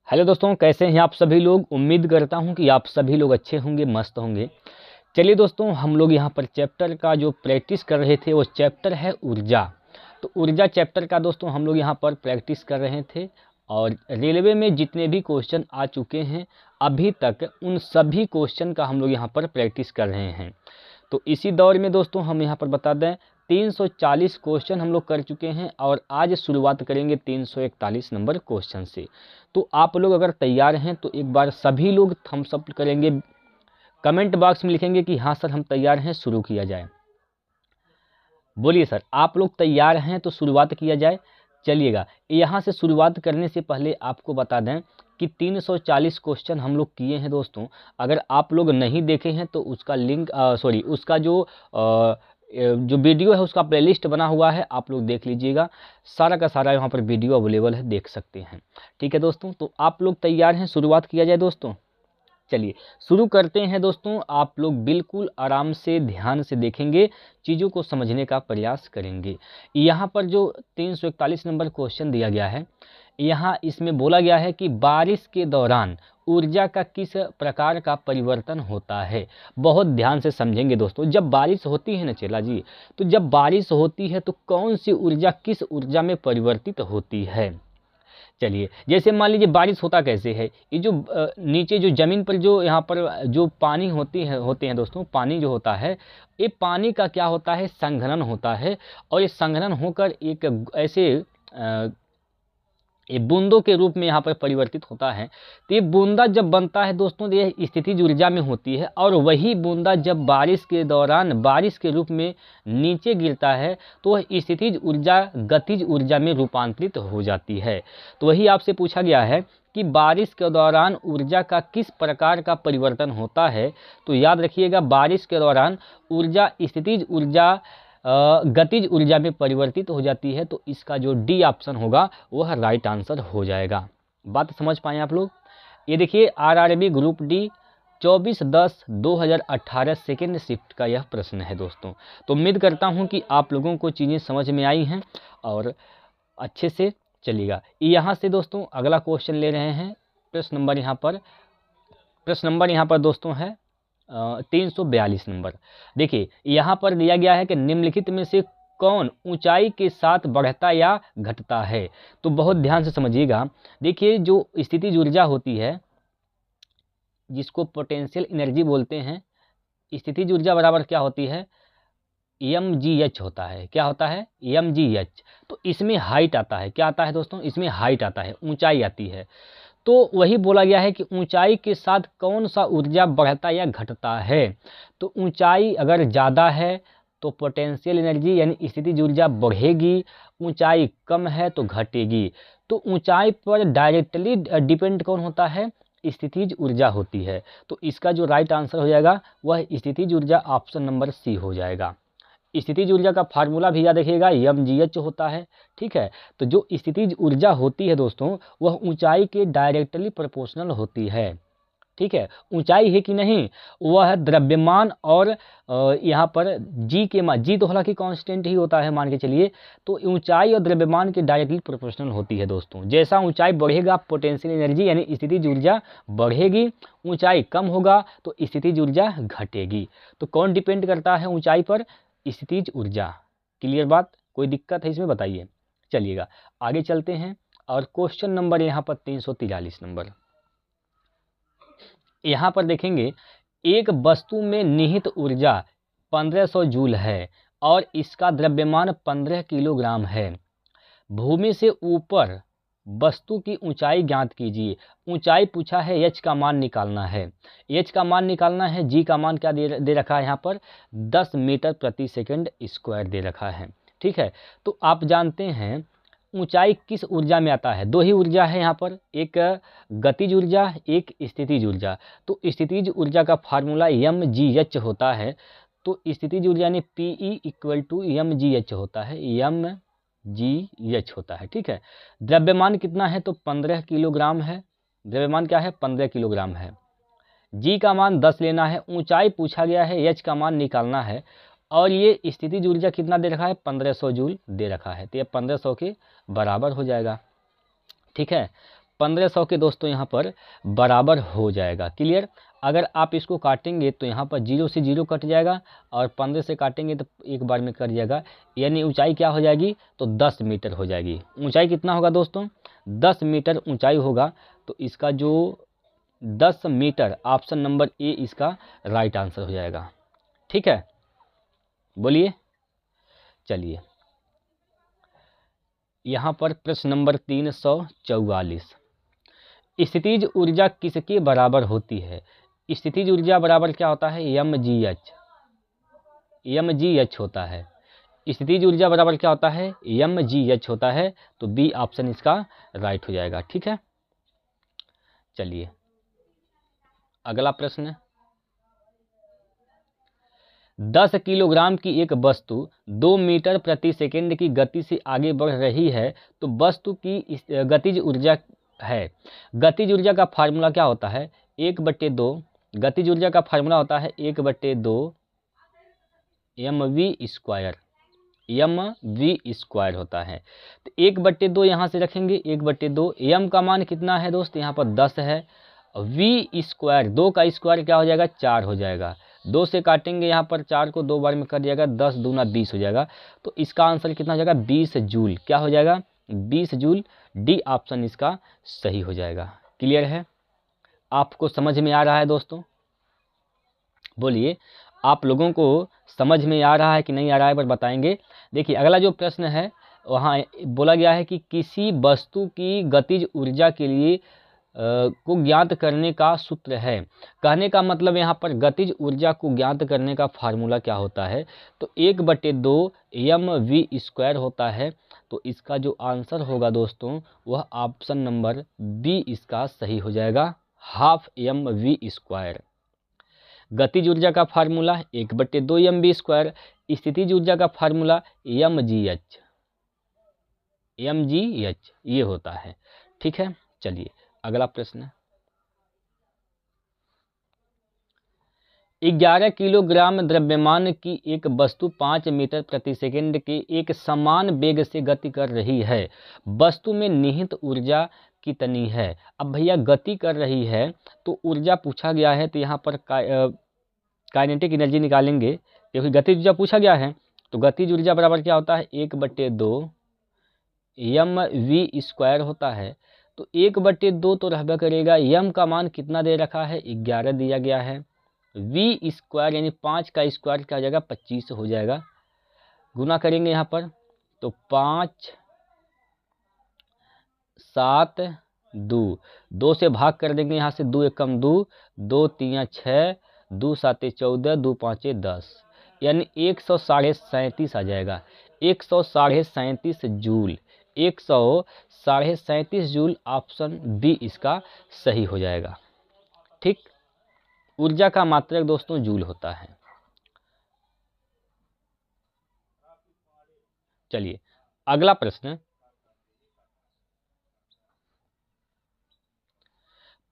Hello दोस्तों, कैसे हैं आप सभी लोग। उम्मीद करता हूं कि आप सभी लोग अच्छे होंगे, मस्त होंगे। चलिए दोस्तों, हम लोग यहां पर चैप्टर का जो प्रैक्टिस कर रहे थे वो चैप्टर है ऊर्जा। तो ऊर्जा चैप्टर का दोस्तों हम लोग यहां पर प्रैक्टिस कर रहे थे और रेलवे में जितने भी क्वेश्चन आ चुके हैं अभी तक उन सभी क्वेश्चन का हम लोग यहां पर प्रैक्टिस कर रहे हैं। तो इसी दौर में दोस्तों हम यहाँ पर बता दें 340 क्वेश्चन हम लोग कर चुके हैं और आज शुरुआत करेंगे 341 नंबर क्वेश्चन से। तो आप लोग अगर तैयार हैं तो एक बार सभी लोग थम्स अप करेंगे, कमेंट बॉक्स में लिखेंगे कि हाँ सर हम तैयार हैं, शुरू किया जाए। बोलिए सर, आप लोग तैयार हैं तो शुरुआत किया जाए। चलिएगा, यहाँ से शुरुआत करने से पहले आपको बता दें कि 340 क्वेश्चन हम लोग किए हैं दोस्तों। अगर आप लोग नहीं देखे हैं तो उसका लिंक उसका जो वीडियो है उसका प्लेलिस्ट बना हुआ है, आप लोग देख लीजिएगा। सारा का सारा यहाँ पर वीडियो अवेलेबल है, देख सकते हैं। ठीक है दोस्तों, तो आप लोग तैयार हैं, शुरुआत किया जाए दोस्तों। चलिए शुरू करते हैं दोस्तों। आप लोग बिल्कुल आराम से ध्यान से देखेंगे, चीज़ों को समझने का प्रयास करेंगे। यहाँ पर जो 341 नंबर क्वेश्चन दिया गया है, यहाँ इसमें बोला गया है कि बारिश के दौरान ऊर्जा का किस प्रकार का परिवर्तन होता है। बहुत ध्यान से समझेंगे दोस्तों। जब बारिश होती है ना चेला जी, तो जब बारिश होती है तो कौन सी ऊर्जा किस ऊर्जा में परिवर्तित होती है। चलिए, जैसे मान लीजिए बारिश होता कैसे है, ये जो नीचे जो ज़मीन पर जो यहाँ पर जो पानी होते हैं दोस्तों, पानी जो होता है, ये पानी का क्या होता है, संघनन होता है। और ये संघनन होकर एक ऐसे ये बूंदों के रूप में यहाँ पर परिवर्तित होता है। तो ये बूंदा जब बनता है दोस्तों, तो ये स्थितिज ऊर्जा में होती है और वही बूंदा जब बारिश के दौरान बारिश के रूप में नीचे गिरता है तो वह स्थितिज ऊर्जा गतिज ऊर्जा में रूपांतरित हो जाती है। तो वही आपसे पूछा गया है कि बारिश के दौरान ऊर्जा का किस प्रकार का परिवर्तन होता है। तो याद रखिएगा, बारिश के दौरान ऊर्जा स्थितिज ऊर्जा गतिज ऊर्जा में परिवर्तित हो जाती है। तो इसका जो डी ऑप्शन होगा वह राइट आंसर हो जाएगा। बात समझ पाए आप लोग। ये देखिए, RRB group D 24/10/2018 second shift का यह प्रश्न है दोस्तों। तो उम्मीद करता हूं कि आप लोगों को चीज़ें समझ में आई हैं और अच्छे से चलिएगा। यहाँ से दोस्तों अगला क्वेश्चन ले रहे हैं। प्रश्न नंबर यहाँ पर दोस्तों है 342 नंबर। देखिए, यहाँ पर दिया गया है कि निम्नलिखित में से कौन ऊंचाई के साथ बढ़ता या घटता है। तो बहुत ध्यान से समझिएगा। देखिए, जो स्थितिज ऊर्जा होती है जिसको पोटेंशियल एनर्जी बोलते हैं, स्थितिज ऊर्जा बराबर क्या होती है, mgh होता है। क्या होता है, mgh। तो इसमें हाइट आता है, क्या आता है दोस्तों, इसमें हाइट आता है, ऊंचाई आती है। तो वही बोला गया है कि ऊंचाई के साथ कौन सा ऊर्जा बढ़ता या घटता है। तो ऊंचाई अगर ज़्यादा है तो पोटेंशियल एनर्जी यानी स्थितिज ऊर्जा बढ़ेगी, ऊंचाई कम है तो घटेगी। तो ऊंचाई पर डायरेक्टली डिपेंड कौन होता है, स्थितिज ऊर्जा होती है। तो इसका जो राइट आंसर हो जाएगा वह स्थितिज ऊर्जा ऑप्शन नंबर सी हो जाएगा। स्थितिज ऊर्जा का फार्मूला भी याद रखिएगा, mgh होता है। ठीक है, तो जो स्थितिज ऊर्जा होती है दोस्तों वह ऊंचाई के डायरेक्टली प्रोपोर्शनल होती है। ठीक है, ऊंचाई है कि नहीं, वह द्रव्यमान और यहाँ पर जी तो हालांकि कांस्टेंट ही होता है मान के चलिए। तो ऊंचाई और द्रव्यमान के डायरेक्टली प्रोपोर्शनल होती है दोस्तों। जैसा ऊंचाई बढ़ेगा पोटेंशियल एनर्जी यानी स्थितिज ऊर्जा बढ़ेगी, ऊंचाई कम होगा तो स्थितिज ऊर्जा घटेगी। तो कौन डिपेंड करता है ऊंचाई पर, स्थितिज ऊर्जा। क्लियर बात, कोई दिक्कत है इसमें बताइए। चलिएगा आगे चलते हैं और क्वेश्चन नंबर यहाँ पर 343 नंबर। यहाँ पर देखेंगे, एक वस्तु में निहित ऊर्जा 1500 जूल है और इसका द्रव्यमान 15 किलोग्राम है। भूमि से ऊपर वस्तु की ऊंचाई ज्ञात कीजिए। ऊंचाई पूछा है, एच का मान निकालना है। एच का मान निकालना है, जी का मान क्या दे रखा है यहाँ पर 10 मीटर प्रति सेकंड स्क्वायर दे रखा है। ठीक है, तो आप जानते हैं ऊंचाई किस ऊर्जा में आता है, दो ही ऊर्जा है यहाँ पर, एक गतिज ऊर्जा, एक स्थितिज ऊर्जा। तो स्थितिज ऊर्जा का फार्मूला mgh होता है। तो स्थितिज ऊर्जा यानी Pe = mgh होता है, mgh होता है। ठीक है, द्रव्यमान कितना है तो 15 किलोग्राम है। द्रव्यमान क्या है, 15 किलोग्राम है। जी का मान 10 लेना है, ऊंचाई पूछा गया है, एच का मान निकालना है और ये स्थितिज ऊर्जा कितना दे रखा है, 1500 जूल दे रखा है। तो ये 1500 के बराबर हो जाएगा। ठीक है, 1500 के दोस्तों यहाँ पर बराबर हो जाएगा। क्लियर। अगर आप इसको काटेंगे तो यहाँ पर 0 से 0 कट जाएगा और 15 से काटेंगे तो एक बार में कट जाएगा, यानी ऊंचाई क्या हो जाएगी, तो 10 मीटर हो जाएगी। ऊंचाई कितना होगा दोस्तों, 10 मीटर ऊंचाई होगा। तो इसका जो 10 मीटर, ऑप्शन नंबर ए इसका राइट आंसर हो जाएगा। ठीक है, बोलिए। चलिए यहाँ पर प्रश्न नंबर 344, स्थितिज ऊर्जा किसके बराबर होती है। स्थितिज ऊर्जा बराबर क्या होता है, mgh होता है। स्थितिज ऊर्जा बराबर क्या होता है, mgh होता है। तो बी ऑप्शन इसका राइट हो जाएगा। ठीक है, चलिए अगला प्रश्न, 10 किलोग्राम की एक वस्तु 2 मीटर प्रति सेकंड की गति से आगे बढ़ रही है, तो वस्तु की गतिज ऊर्जा है। गतिज ऊर्जा का फार्मूला क्या होता है, 1/2। गतिज ऊर्जा का फार्मूला होता है 1/2 mv स्क्वायर होता है। तो 1/2 यहाँ से रखेंगे, 1/2 m का मान कितना है दोस्त, यहाँ पर 10 है। v स्क्वायर, 2 का स्क्वायर क्या हो जाएगा, 4 हो जाएगा। 2 से काटेंगे यहाँ पर 4 को 2 बार में कट जाएगा, 10 दूना 20 हो जाएगा। तो इसका आंसर कितना हो जाएगा, 20 जूल। क्या हो जाएगा, 20 जूल। डी ऑप्शन इसका सही हो जाएगा। क्लियर है, आपको समझ में आ रहा है दोस्तों, बोलिए आप लोगों को समझ में आ रहा है कि नहीं आ रहा है, पर बताएंगे। देखिए अगला जो प्रश्न है वहाँ बोला गया है कि किसी वस्तु की गतिज ऊर्जा के लिए को ज्ञात करने का सूत्र है। कहने का मतलब यहाँ पर गतिज ऊर्जा को ज्ञात करने का फार्मूला क्या होता है, तो 1/2 mv स्क्वायर होता है। तो इसका जो आंसर होगा दोस्तों वह ऑप्शन नंबर बी इसका सही हो जाएगा, हाफ mv स्क्वायर। गतिज ऊर्जा का फार्मूला 1/2 mv स्क्वायर, स्थितिज ऊर्जा का फार्मूला mgh ये होता है। ठीक है, चलिए अगला प्रश्न, 11 किलोग्राम द्रव्यमान की एक वस्तु 5 मीटर प्रति सेकंड के एक समान वेग से गति कर रही है। वस्तु में निहित ऊर्जा कितनी है। अब भैया गति कर रही है तो ऊर्जा पूछा गया है, तो यहाँ पर काइनेटिक एनर्जी निकालेंगे, क्योंकि गतिज ऊर्जा पूछा गया है। तो गतिज ऊर्जा बराबर क्या होता है, 1/2 mv स्क्वायर होता है। तो 1/2 तो रहबा करेगा, m का मान कितना दे रखा है, 11 दिया गया है। v स्क्वायर यानी 5 का स्क्वायर क्या हो जाएगा, 25 हो जाएगा। गुना करेंगे यहाँ पर तो 5 7 2, 2 से भाग कर देंगे यहाँ से, 2 एकम 2, 2 3 6, 2 7 14, 2 5 10, यानी 137 आ जाएगा। 137 जूल, 137 जूल ऑप्शन बी इसका सही हो जाएगा। ठीक, ऊर्जा का मात्रक दोस्तों जूल होता है। चलिए अगला प्रश्न,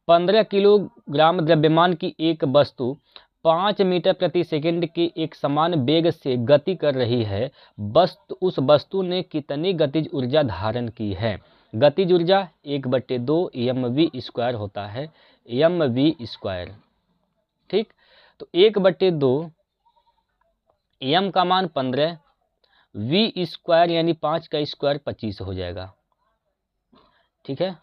15 किलोग्राम द्रव्यमान की एक वस्तु 5 मीटर प्रति सेकंड के एक समान वेग से गति कर रही है। उस वस्तु ने कितनी गतिज ऊर्जा धारण की है। गतिज ऊर्जा 1/2 mv स्क्वायर होता है, mv स्क्वायर। ठीक, तो 1/2 m का मान 15, v स्क्वायर यानी 5 का स्क्वायर 25 हो जाएगा। ठीक है,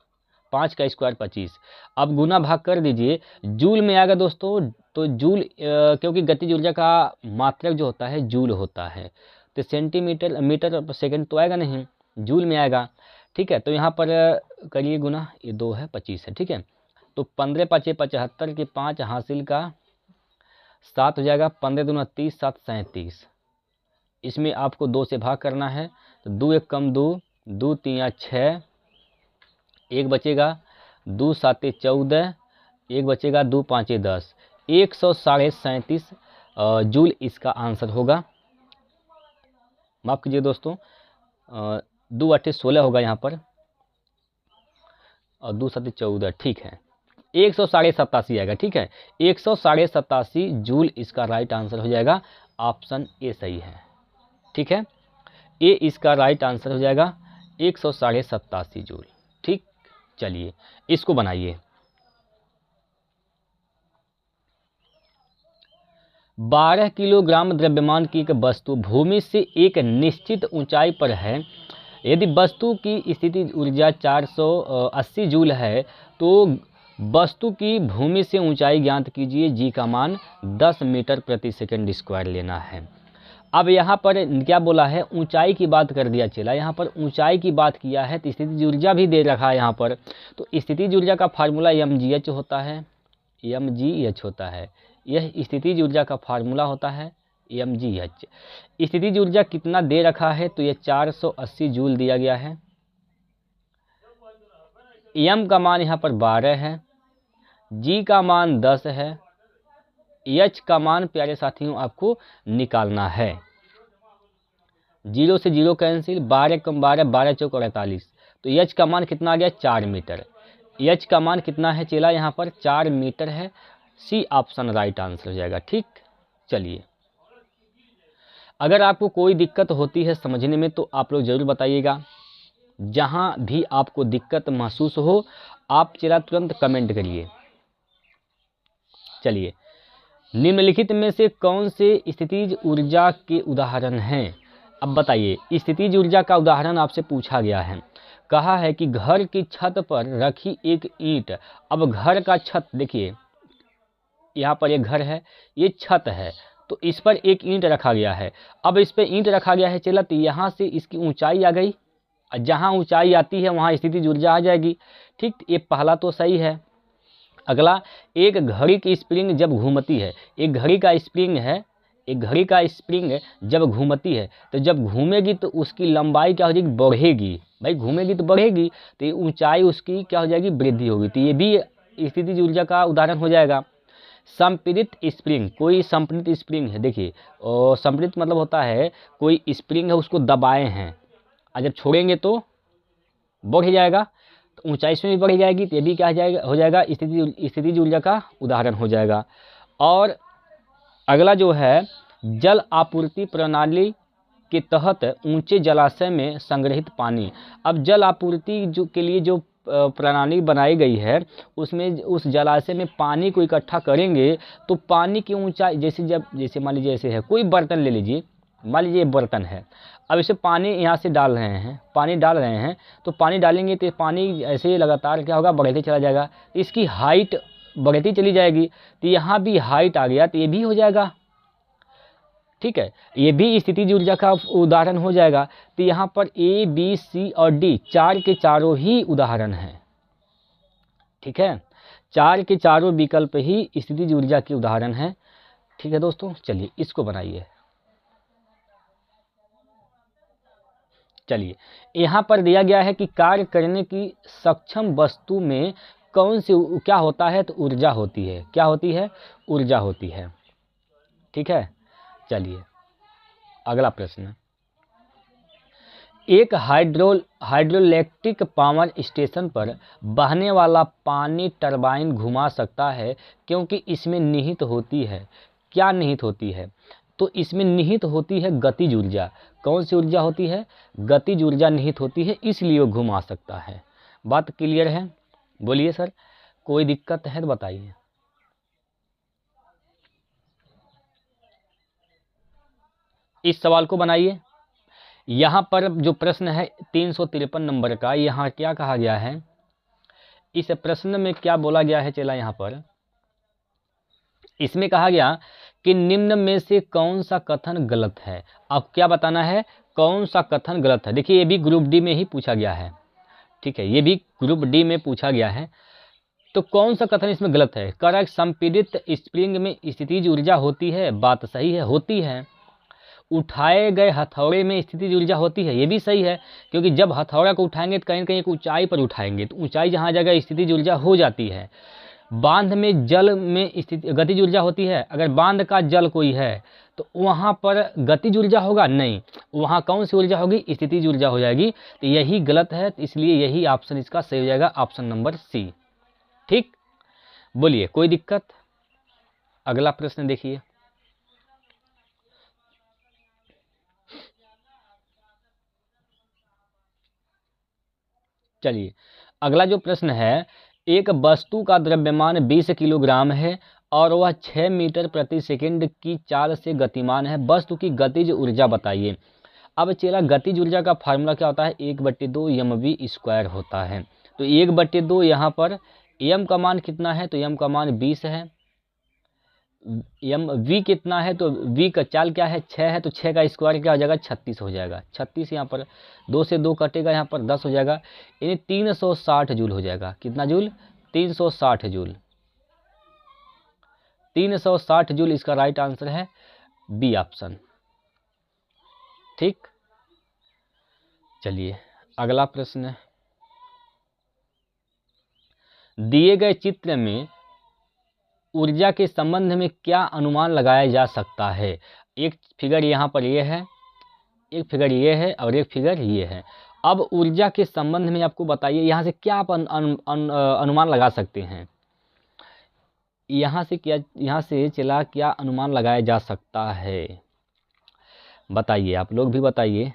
5 का स्क्वायर 25। अब गुना भाग कर दीजिए, जूल में आएगा दोस्तों। तो जूल क्योंकि गतिज ऊर्जा का मात्रक जो होता है जूल होता है, तो सेंटीमीटर मीटर पर सेकंड तो आएगा नहीं, जूल में आएगा। ठीक है, तो यहाँ पर करिए गुना, ये 2 है 25 है। ठीक है, तो 15 5 75 के 5 हासिल का 7 हो जाएगा, 15 दूना 30, 7 37। इसमें आपको 2 से भाग करना है, तो 2 1 कम 2, 2 3 6, 1 बचेगा, 2 7 14, 1 बचेगा, 2 5 10, 137 जूल इसका आंसर होगा। माफ कीजिए दोस्तों, 2 8 16 होगा यहाँ पर, और 2 7 14। ठीक है, 187 आएगा। ठीक है, 187 जूल इसका राइट आंसर हो जाएगा, ऑप्शन ए सही है। ठीक है, ए इसका राइट आंसर हो जाएगा 187 जूल। ठीक, चलिए इसको बनाइए। 12 किलोग्राम द्रव्यमान की एक वस्तु भूमि से एक निश्चित ऊंचाई पर है। यदि वस्तु की स्थिति ऊर्जा 480 जूल है तो वस्तु की भूमि से ऊंचाई ज्ञात कीजिए। जी का मान 10 मीटर प्रति सेकंड स्क्वायर लेना है। अब यहाँ पर क्या बोला है, ऊंचाई की बात कर दिया चला। यहाँ पर ऊंचाई की बात किया है तो स्थितिज ऊर्जा भी दे रखा है यहाँ पर। तो स्थितिज ऊर्जा का फार्मूला mgh होता है, mgh होता है। यह स्थितिज ऊर्जा का फार्मूला होता है mgh। स्थितिज ऊर्जा कितना दे रखा है तो यह 480 जूल दिया गया है। m का मान यहाँ पर 12 है, g का मान 10 है, h का मान प्यारे साथियों आपको निकालना है। 0 से 0 कैंसिल, 12 कम 12, 12 चौक 48। तो h का मान कितना आ गया 4 मीटर। h का मान कितना है चेला यहाँ पर 4 मीटर है। सी ऑप्शन राइट आंसर हो जाएगा। ठीक, चलिए अगर आपको कोई दिक्कत होती है समझने में तो आप लोग जरूर बताइएगा। जहाँ भी आपको दिक्कत महसूस हो आप चेला तुरंत कमेंट करिए। चलिए निम्नलिखित में से कौन से स्थितिज ऊर्जा के उदाहरण हैं। अब बताइए, स्थितिज ऊर्जा का उदाहरण आपसे पूछा गया है। कहा है कि घर की छत पर रखी एक ईंट। अब घर का छत देखिए, यहाँ पर एक घर है, ये छत है, तो इस पर एक ईंट रखा गया है। अब इस पर ईंट रखा गया है चला, तो यहाँ से इसकी ऊंचाई आ गई। जहाँ ऊंचाई आती है वहाँ स्थितिज ऊर्जा आ जाएगी। ठीक, ये पहला तो सही है। अगला, एक घड़ी की स्प्रिंग जब घूमती है, एक घड़ी का स्प्रिंग है, एक घड़ी का स्प्रिंग जब घूमती है तो जब घूमेगी तो उसकी लंबाई क्या हो जाएगी, बढ़ेगी। भाई घूमेगी तो बढ़ेगी, तो ये ऊंचाई उसकी क्या हो जाएगी, वृद्धि होगी। तो ये भी स्थितिज ऊर्जा का उदाहरण हो जाएगा। संपीड़ित स्प्रिंग, कोई संपीड़ित स्प्रिंग है, देखिए, और संपीड़ित मतलब होता है कोई स्प्रिंग है उसको दबाए हैं और जब छोड़ेंगे तो बढ़ जाएगा, तो ऊंचाई इसमें भी बढ़ जाएगी। तो ये भी क्या हो जाएगा स्थितिज ऊर्जा का उदाहरण हो जाएगा। और अगला जो है, जल आपूर्ति प्रणाली के तहत ऊंचे जलाशय में संग्रहित पानी। अब जल आपूर्ति जो के लिए जो प्रणाली बनाई गई है उसमें उस जलाशय में पानी को इकट्ठा करेंगे तो पानी की ऊंचाई जैसे मान लीजिए ऐसे है, कोई बर्तन ले लीजिए, मान लीजिए बर्तन है, अब इसे पानी यहाँ से डाल रहे हैं, पानी डाल रहे हैं, तो पानी डालेंगे तो पानी ऐसे लगातार क्या होगा, बढ़ते चला जाएगा, तो इसकी हाइट बढ़ती चली जाएगी। तो यहाँ भी हाइट आ गया, तो ये भी हो जाएगा। ठीक है, ये भी स्थितिज ऊर्जा का उदाहरण हो जाएगा। तो यहाँ पर ए बी सी और डी चार के चारों ही उदाहरण हैं। ठीक है, चार के चारों विकल्प ही स्थितिज ऊर्जा के उदाहरण हैं। ठीक है दोस्तों, चलिए इसको बनाइए। चलिए यहाँ पर दिया गया है कि कार्य करने की सक्षम वस्तु में कौन सी क्या होता है, तो ऊर्जा होती है। क्या होती है, ऊर्जा होती है। ठीक है, चलिए अगला प्रश्न, एक हाइड्रोइलेक्ट्रिक पावर स्टेशन पर बहने वाला पानी टरबाइन घुमा सकता है क्योंकि इसमें निहित होती है। क्या निहित होती है, तो इसमें निहित होती है गतिज ऊर्जा। कौन सी ऊर्जा होती है, गतिज ऊर्जा निहित होती है, इसलिए वो घुमा सकता है। बात क्लियर है, बोलिए सर कोई दिक्कत है तो बताइए। इस सवाल को बनाइए। यहाँ पर जो प्रश्न है 353 नंबर का, यहाँ क्या कहा गया है, इस प्रश्न में क्या बोला गया है चला, यहाँ पर इसमें कहा गया कि निम्न में से कौन सा कथन गलत है। अब क्या बताना है, कौन सा कथन गलत है। देखिए ये भी ग्रुप डी में ही पूछा गया है। ठीक है, ये भी ग्रुप डी में पूछा गया है। तो कौन सा कथन इसमें गलत है। करेक्ट, संपीड़ित स्प्रिंग में स्थितिज ऊर्जा होती है, बात सही है, होती है। उठाए गए हथौड़े में स्थितिज ऊर्जा होती है, ये भी सही है, क्योंकि जब हथौड़ा को उठाएंगे तो कहीं न कहीं एक ऊंचाई पर उठाएंगे, तो ऊंचाई जहाँ जगह स्थितिज ऊर्जा हो जाती है। बांध में जल में स्थिति गतिज ऊर्जा होती है, अगर बांध का जल कोई है तो वहाँ पर गतिज ऊर्जा होगा नहीं, वहाँ कौन सी ऊर्जा होगी, स्थितिज ऊर्जा हो जाएगी। तो यही गलत है, तो इसलिए यही ऑप्शन इसका सही हो जाएगा, ऑप्शन नंबर सी। ठीक, बोलिए कोई दिक्कत। अगला प्रश्न देखिए, चलिए अगला जो प्रश्न है, एक वस्तु का द्रव्यमान 20 किलोग्राम है और वह 6 मीटर प्रति सेकंड की चाल से गतिमान है, वस्तु की गतिज ऊर्जा बताइए। अब चला गतिज ऊर्जा का फार्मूला क्या होता है, 1/2 mv² होता है। तो 1/2 यहाँ पर m का मान कितना है, तो m का मान 20 है, v कितना है, तो v का चाल क्या है, 6 है, तो 6 का स्क्वायर क्या हो जाएगा, 36 हो जाएगा। 36 यहाँ पर 2 से 2 कटेगा, यहाँ पर 10 हो जाएगा, यानी 360 जूल हो जाएगा। कितना जूल, 360 जूल। 360 जूल इसका राइट आंसर है बी ऑप्शन। ठीक, चलिए अगला प्रश्न। दिए गए चित्र में ऊर्जा के संबंध में क्या अनुमान लगाया जा सकता है। एक फिगर यहाँ पर ये है, एक फिगर ये है और एक फिगर ये है। अब ऊर्जा के संबंध में आपको बताइए यहाँ से क्या आप अनुमान लगा सकते हैं। यहाँ से चला क्या अनुमान लगाया जा सकता है, बताइए, आप लोग भी बताइए।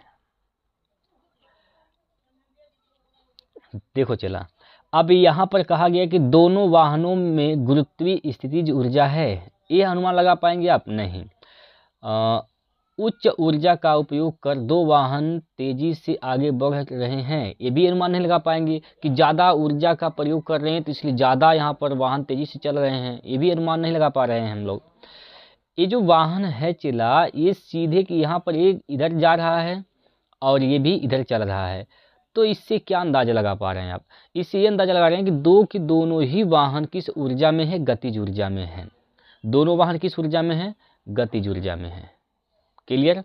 देखो चला, अब यहाँ पर कहा गया कि दोनों वाहनों में गुरुत्वीय स्थितिज ऊर्जा है, ये अनुमान लगा पाएंगे आप नहीं। उच्च ऊर्जा का उपयोग कर दो वाहन तेजी से आगे बढ़ रहे हैं, ये भी अनुमान नहीं लगा पाएंगे कि ज़्यादा ऊर्जा का प्रयोग कर रहे हैं तो इसलिए ज़्यादा यहाँ पर वाहन तेजी से चल रहे हैं, ये भी अनुमान नहीं लगा पा रहे हैं हम लोग। ये जो वाहन है चला, ये सीधे कि यहाँ पर एक इधर जा रहा है और ये भी इधर चल रहा है, तो इससे क्या अंदाजा लगा पा रहे हैं आप, इससे ये अंदाजा लगा रहे हैं कि दोनों ही वाहन किस ऊर्जा में है, गतिज ऊर्जा में है। दोनों वाहन किस ऊर्जा में है, गतिज ऊर्जा में है। क्लियर,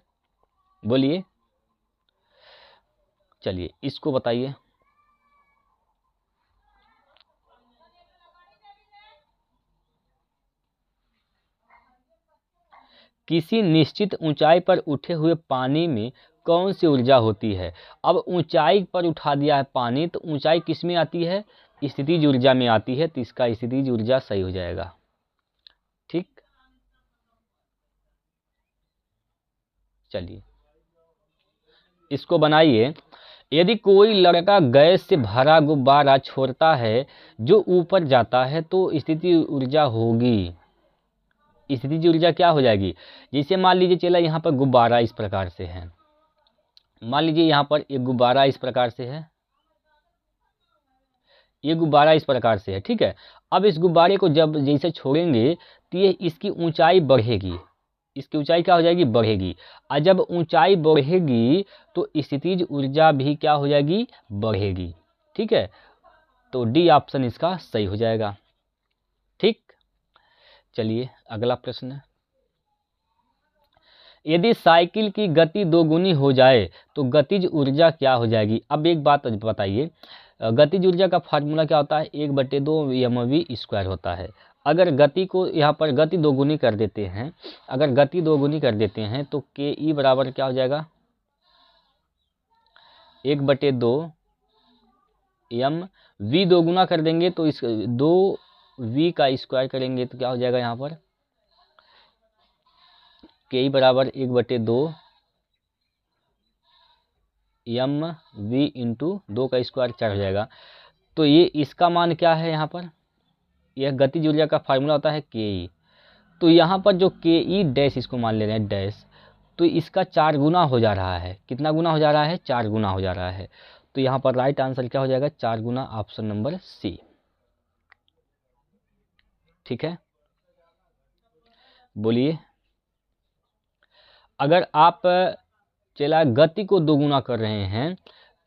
बोलिए, चलिए इसको बताइए। किसी निश्चित ऊंचाई पर उठे हुए पानी में कौन सी ऊर्जा होती है। अब ऊंचाई पर उठा दिया है पानी, तो ऊंचाई किस में आती है, स्थितिज ऊर्जा में आती है, तो इसका स्थितिज ऊर्जा सही हो जाएगा। ठीक, चलिए इसको बनाइए। यदि कोई लड़का गैस से भरा गुब्बारा छोड़ता है जो ऊपर जाता है तो स्थितिज ऊर्जा होगी, स्थितिज ऊर्जा क्या हो जाएगी। जैसे मान लीजिए चला यहाँ पर गुब्बारा इस प्रकार से है, मान लीजिए यहाँ पर एक गुब्बारा इस प्रकार से है, ये गुब्बारा इस प्रकार से है, ठीक है। अब इस गुब्बारे को जब जैसे छोड़ेंगे तो ये इसकी ऊंचाई बढ़ेगी, इसकी ऊंचाई क्या हो जाएगी, बढ़ेगी। और जब ऊंचाई बढ़ेगी तो स्थितिज ऊर्जा भी क्या हो जाएगी, बढ़ेगी। ठीक है, तो डी ऑप्शन इसका सही हो जाएगा। ठीक, चलिए अगला प्रश्न। यदि साइकिल की गति दोगुनी हो जाए तो गतिज ऊर्जा क्या हो जाएगी। अब एक बात बताइए, गतिज ऊर्जा का फार्मूला क्या होता है, 1/2 mv² होता है। अगर गति को यहाँ पर गति दोगुनी कर देते हैं, अगर गति दोगुनी कर देते हैं तो के ई बराबर क्या हो जाएगा, 1/2 m, v दोगुना कर देंगे तो इस 2v का स्क्वायर करेंगे तो क्या हो जाएगा, यहाँ पर के ई बराबर 1/2 mv इंटू 2 का स्क्वायर 4 हो जाएगा। तो ये इसका मान क्या है, यहाँ पर यह गतिज ऊर्जा का फार्मूला होता है के ई। तो यहाँ पर जो के ई डैश इसको मान ले रहे हैं डैश, तो इसका 4 गुना हो जा रहा है। कितना गुना हो जा रहा है, 4 गुना हो जा रहा है। तो यहाँ पर राइट आंसर क्या हो जाएगा, 4 गुना, ऑप्शन नंबर सी। ठीक है, बोलिए। अगर आप चला गति को दोगुना कर रहे हैं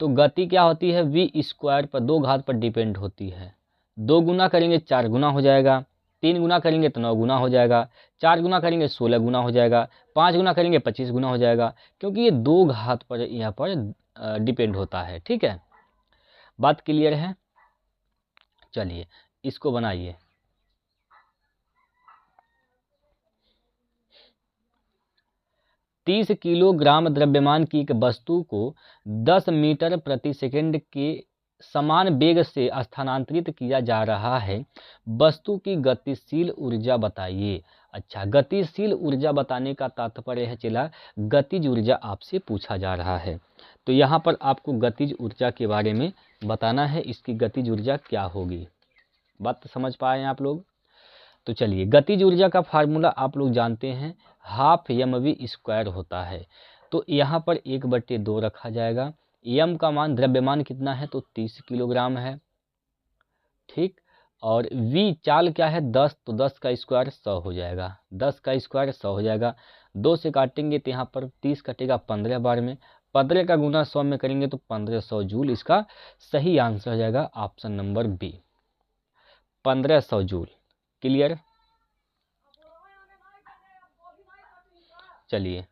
तो गति क्या होती है, v² पर 2 घात पर डिपेंड होती है। 2 गुना करेंगे 4 गुना हो जाएगा, 3 गुना करेंगे तो 9 गुना हो जाएगा, 4 गुना करेंगे 16 गुना हो जाएगा, 5 गुना करेंगे 25 गुना हो जाएगा, क्योंकि ये 2 घात पर यहाँ पर डिपेंड होता है। ठीक है, बात क्लियर है। चलिए इसको बनाइए। तीस किलोग्राम द्रव्यमान की एक वस्तु को 10 मीटर प्रति सेकंड के समान वेग से स्थानांतरित किया जा रहा है, वस्तु की गतिशील ऊर्जा बताइए। अच्छा, गतिशील ऊर्जा बताने का तात्पर्य है चला गतिज ऊर्जा आपसे पूछा जा रहा है, तो यहाँ पर आपको गतिज ऊर्जा के बारे में बताना है इसकी गतिज ऊर्जा क्या होगी। बात तो समझ पाए हैं आप लोग। तो चलिए, गतिज ऊर्जा का फार्मूला आप लोग जानते हैं, हाफ mv² होता है। तो यहाँ पर 1/2 रखा जाएगा। m का मान, द्रव्यमान कितना है, तो 30 किलोग्राम है, ठीक। और v चाल क्या है, 10, तो 10 का स्क्वायर 100 हो जाएगा, 10 का स्क्वायर 100 हो जाएगा। 2 से काटेंगे तो यहाँ पर 30 कटेगा 15 बार में, 15 का गुना 100 में करेंगे तो 1500 जूल इसका सही आंसर हो जाएगा, option number B, 1500 joule. Clear. चलिए,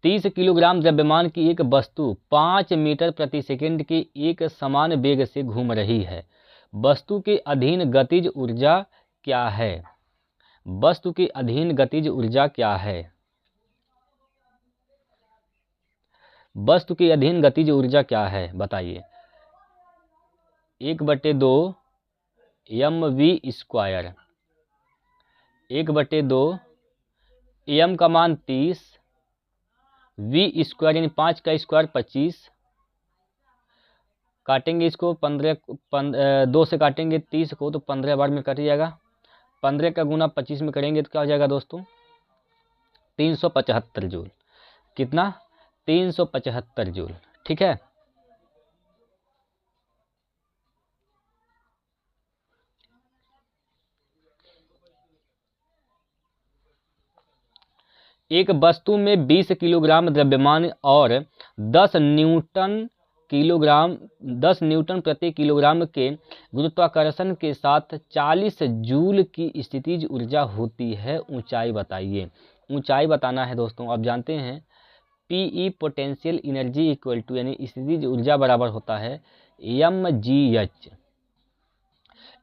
30 किलोग्राम द्रव्यमान की एक वस्तु 5 मीटर प्रति सेकंड के एक समान वेग से घूम रही है। वस्तु के अधीन गतिज ऊर्जा क्या है? वस्तु के अधीन गतिज ऊर्जा क्या है? वस्तु के अधीन गतिज ऊर्जा क्या है, बताइए। 1/2 mv², 1/2 m का मान 30, v² यानी 5 का स्क्वायर 25, काटेंगे इसको 2 से काटेंगे 30 को तो 15 बार में कट जाएगा, 15 का गुना 25 में करेंगे तो क्या हो जाएगा दोस्तों, 375 जूल। कितना? 375 जूल, ठीक है। एक वस्तु में 20 किलोग्राम द्रव्यमान और 10 न्यूटन प्रति किलोग्राम के गुरुत्वाकर्षण के साथ 40 जूल की स्थितिज ऊर्जा होती है। ऊंचाई बताइए। ऊंचाई बताना है दोस्तों। आप जानते हैं PE potential energy equal to, यानी स्थितिज ऊर्जा बराबर होता है mgh।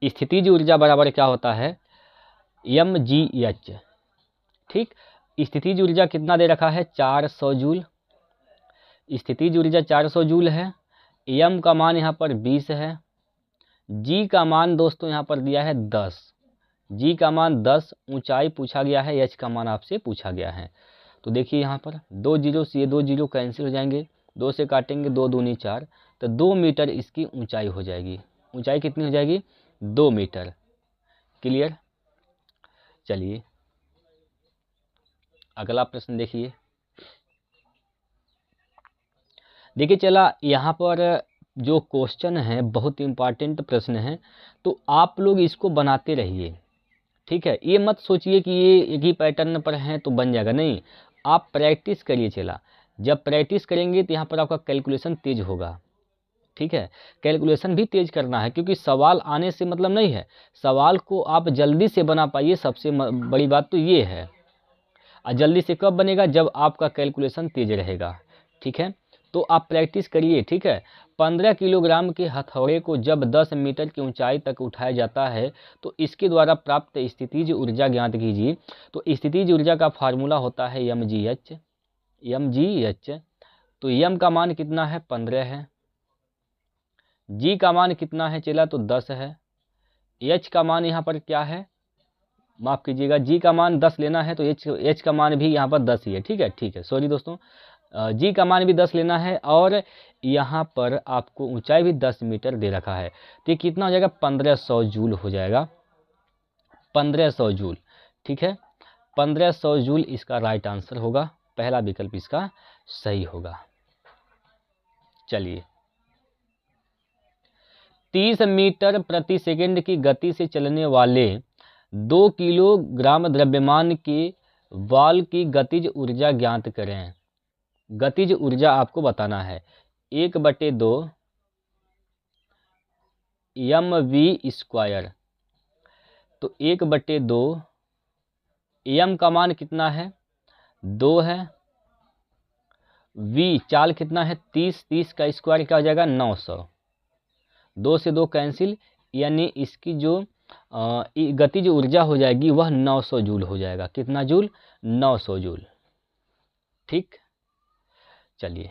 स्थितिज ऊर्जा बराबर क्या होता है, mgh, ठीक। स्थितिज ऊर्जा कितना दे रखा है, 400 जूल। स्थितिज ऊर्जा 400 जूल है। m का मान यहाँ पर 20 है। g का मान दोस्तों यहाँ पर दिया है 10। g का मान 10, ऊंचाई पूछा गया है, h का मान आपसे पूछा गया है। तो देखिए यहाँ पर 2 जीरो से ये 2 जीरो कैंसिल हो जाएंगे, 2 से काटेंगे 2 दूनी 4, तो 2 मीटर इसकी ऊंचाई हो जाएगी। ऊंचाई कितनी हो जाएगी, 2 मीटर। क्लियर। चलिए अगला प्रश्न देखिए। देखिए चला, यहाँ पर जो क्वेश्चन है बहुत इंपॉर्टेंट प्रश्न है, तो आप लोग इसको बनाते रहिए, ठीक है। ये मत सोचिए कि ये एक ही पैटर्न पर है तो बन जाएगा, नहीं, आप प्रैक्टिस करिए। चला, जब प्रैक्टिस करेंगे तो यहाँ पर आपका कैलकुलेशन तेज होगा, ठीक है। कैलकुलेशन भी तेज करना है, क्योंकि सवाल आने से मतलब नहीं है, सवाल को आप जल्दी से बना पाइए, सबसे बड़ी बात तो ये है। और जल्दी से कब बनेगा, जब आपका कैलकुलेशन तेज रहेगा, ठीक है। तो आप प्रैक्टिस करिए, ठीक है। 15 किलोग्राम के हथौड़े को जब 10 मीटर की ऊंचाई तक उठाया जाता है तो इसके द्वारा प्राप्त स्थितिज ऊर्जा ज्ञात कीजिए। तो स्थितिज ऊर्जा का फार्मूला होता है mgh। तो m का मान कितना है, 15 है। g का मान कितना है चला, तो 10 है। h का मान यहाँ पर क्या है, माफ़ कीजिएगा, g का मान 10 लेना है, तो h का मान भी यहाँ पर 10 ही है, ठीक है, ठीक है, सॉरी दोस्तों, g का मान भी 10 लेना है, और यहाँ पर आपको ऊंचाई भी 10 मीटर दे रखा है। तो ये कितना हो जाएगा, 1500 जूल हो जाएगा, 1500 जूल, ठीक है। 1500 जूल इसका राइट आंसर होगा, पहला विकल्प इसका सही होगा। चलिए, 30 मीटर प्रति सेकंड की गति से चलने वाले 2 किलोग्राम द्रव्यमान के बॉल की गतिज ऊर्जा ज्ञात करें। गतिज ऊर्जा आपको बताना है, 1/2 mv²। तो 1/2 m का मान कितना है, 2 है। v चाल कितना है, 30, 30 का स्क्वायर क्या हो जाएगा, 900। 2 से 2 कैंसिल, यानी इसकी जो गतिज ऊर्जा हो जाएगी वह 900 जूल हो जाएगा। कितना जूल, 900 जूल, ठीक। चलिए,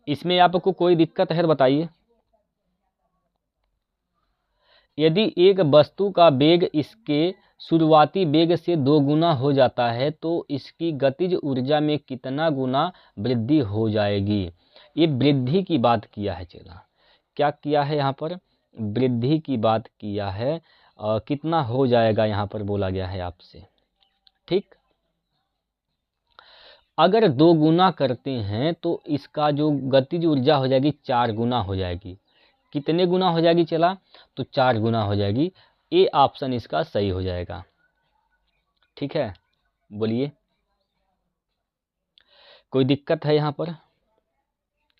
इसमें आपको कोई दिक्कत है तो बताइए। यदि एक वस्तु का वेग इसके शुरुआती वेग से 2 गुना हो जाता है तो इसकी गतिज ऊर्जा में कितना गुना वृद्धि हो जाएगी। ये वृद्धि की बात किया है चला, क्या किया है यहाँ पर, वृद्धि की बात किया है। कितना हो जाएगा यहाँ पर बोला गया है आपसे, ठीक। अगर 2 गुना करते हैं तो इसका जो गतिज ऊर्जा हो जाएगी 4 गुना हो जाएगी। कितने गुना हो जाएगी चला, तो 4 गुना हो जाएगी। ए ऑप्शन इसका सही हो जाएगा, ठीक है। बोलिए, कोई दिक्कत है यहाँ पर?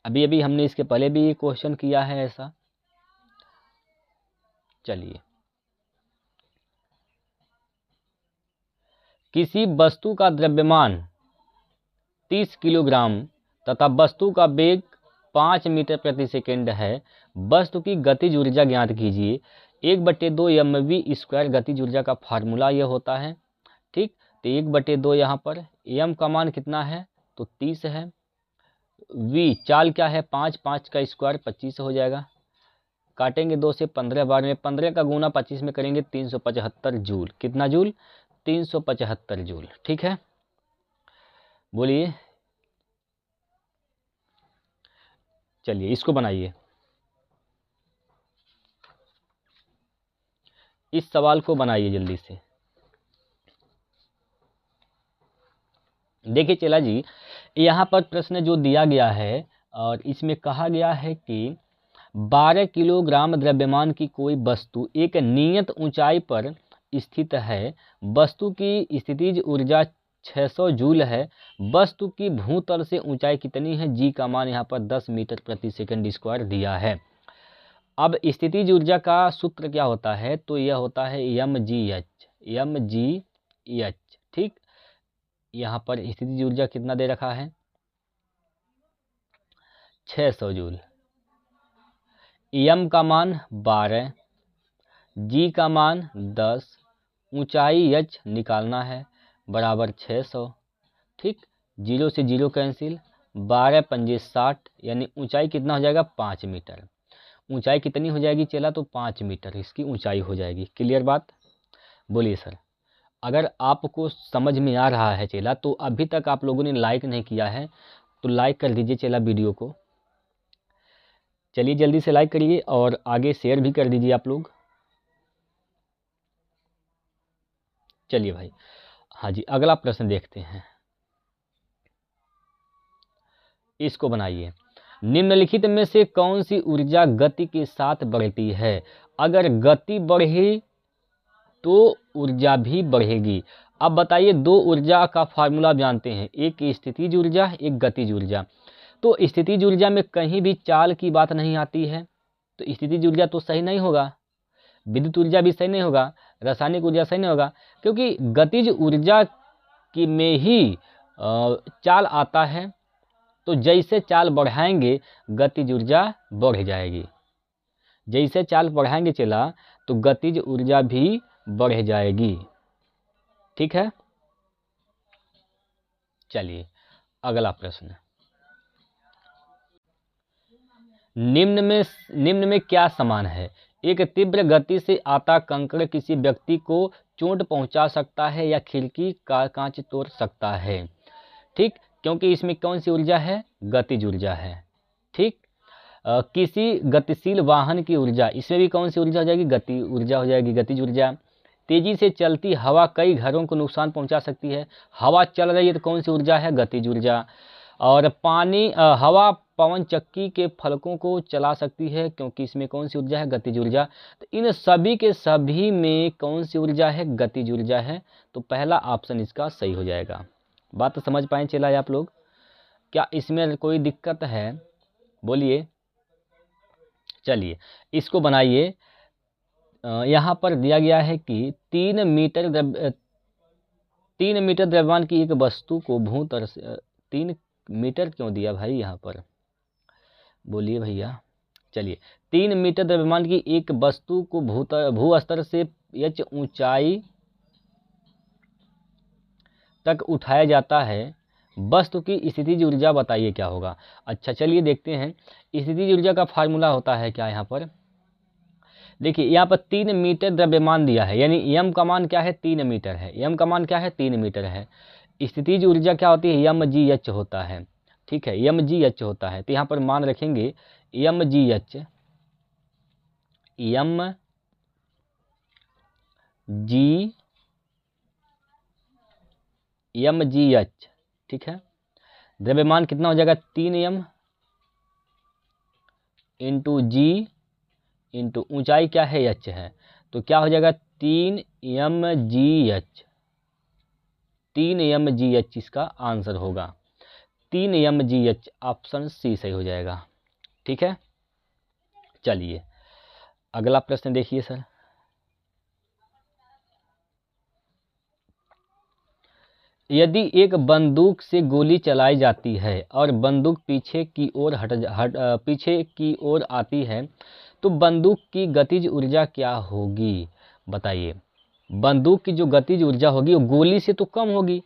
अभी अभी हमने इसके पहले भी ये क्वेश्चन किया है ऐसा। चलिए, किसी वस्तु का द्रव्यमान 30 किलोग्राम तथा वस्तु का वेग 5 मीटर प्रति सेकेंड है, वस्तु की गतिज ऊर्जा ज्ञात कीजिए। 1/2 mv² गतिज ऊर्जा का फार्मूला यह होता है, ठीक। तो 1/2 यहाँ पर m का मान कितना है, तो 30 है। v चाल क्या है, 5, 5 का स्क्वायर 25 हो जाएगा। काटेंगे 2 से 15 बार में, 15 का गुना 25 में करेंगे 375 जूल। कितना जूल, 375 जूल, ठीक है। बोलिए, चलिए इसको बनाइए, इस सवाल को बनाइए जल्दी से। देखिए चला जी, यहाँ पर प्रश्न जो दिया गया है और इसमें कहा गया है कि 12 किलोग्राम द्रव्यमान की कोई वस्तु एक नियत ऊंचाई पर स्थित है, वस्तु की स्थितिज ऊर्जा 600 जूल है, वस्तु की भूतल से ऊंचाई कितनी है, जी का मान यहाँ पर 10 मीटर प्रति सेकंड स्क्वायर दिया है। अब स्थितिज ऊर्जा का सूत्र क्या होता है, तो यह होता है mgh, ठीक। यहाँ पर स्थितिज ऊर्जा कितना दे रखा है, 600 जूल। m का मान 12, g का मान 10, ऊंचाई h निकालना है, बराबर 600, ठीक। 0 से 0 कैंसिल, 12 पंजे 60, यानी ऊंचाई कितना हो जाएगा, 5 मीटर। ऊंचाई कितनी हो जाएगी चला, तो 5 मीटर इसकी ऊंचाई हो जाएगी। क्लियर बात? बोलिए सर। अगर आपको समझ में आ रहा है चला, तो अभी तक आप लोगों ने लाइक नहीं किया है तो लाइक कर दीजिए चला वीडियो को। चलिए जल्दी से लाइक करिए और आगे शेयर भी कर दीजिए आप लोग। चलिए भाई, हाँ जी, अगला प्रश्न देखते हैं, इसको बनाइए। निम्नलिखित में से कौन सी ऊर्जा गति के साथ बढ़ती है? अगर गति बढ़े तो ऊर्जा भी बढ़ेगी। अब बताइए, 2 ऊर्जा का फार्मूला जानते हैं, एक स्थितिज ऊर्जा, एक गतिज ऊर्जा। तो स्थितिज ऊर्जा में कहीं भी चाल की बात नहीं आती है, तो स्थितिज ऊर्जा तो सही नहीं होगा, विद्युत ऊर्जा भी सही नहीं होगा, रासायनिक ऊर्जा सही नहीं होगा, क्योंकि गतिज ऊर्जा की में ही चाल आता है। तो जैसे चाल बढ़ाएंगे गतिज ऊर्जा बढ़ जाएगी, जैसे चाल बढ़ाएंगे चला तो गतिज ऊर्जा भी बढ़ जाएगी, ठीक है। चलिए अगला प्रश्न, निम्न में क्या समान है? एक तीव्र गति से आता कंकड़ किसी व्यक्ति को चोट पहुंचा सकता है या खिड़की का कांच तोड़ सकता है, ठीक। क्योंकि इसमें कौन सी ऊर्जा है, गतिज ऊर्जा है, ठीक। किसी गतिशील वाहन की ऊर्जा, इसमें भी कौन सी ऊर्जा हो जाएगी, गति ऊर्जा हो जाएगी, गतिज ऊर्जा। तेजी से चलती हवा कई घरों को नुकसान पहुंचा सकती है, हवा चल रही है तो कौन सी ऊर्जा है, गतिज ऊर्जा। और हवा पवन चक्की के फलकों को चला सकती है, क्योंकि इसमें कौन सी ऊर्जा है, गतिज ऊर्जा। तो इन सभी के सभी में कौन सी ऊर्जा है, गतिज ऊर्जा है। तो पहला ऑप्शन इसका सही हो जाएगा। बात तो समझ पाए चला आप लोग? क्या इसमें कोई दिक्कत है? बोलिए। चलिए इसको बनाइए। यहाँ पर दिया गया है कि 3 मीटर द्रव्यमान की एक वस्तु को भूतल से 3 मीटर क्यों दिया भाई यहाँ पर, बोलिए भैया। चलिए, 3 मीटर द्रव्यमान की एक वस्तु को भूस्तर से h ऊंचाई तक उठाया जाता है, वस्तु की स्थितिज ऊर्जा बताइए क्या होगा। अच्छा चलिए देखते हैं, स्थितिज ऊर्जा का फार्मूला होता है क्या यहाँ पर। देखिए यहाँ पर 3 मीटर द्रव्यमान दिया है, यानी m का मान क्या है, 3 मीटर है, m का मान क्या है, 3 मीटर है। स्थितिज ऊर्जा क्या होती है, mgh होता है, ठीक है, mgh होता है। तो यहाँ पर मान रखेंगे mgh, mgh, ठीक है। द्रव्यमान कितना हो जाएगा, 3m इंटू जी इंटू ऊंचाई क्या है, h है, तो क्या हो जाएगा 3mgh, 3mgh इसका आंसर होगा। 3mgh ऑप्शन सी सही हो जाएगा। ठीक है, चलिए अगला प्रश्न देखिए सर। यदि एक बंदूक से गोली चलाई जाती है और बंदूक पीछे की ओर पीछे की ओर आती है तो बंदूक की गतिज ऊर्जा क्या होगी, बताइए। बंदूक की जो गतिज ऊर्जा होगी वो गोली से तो कम होगी,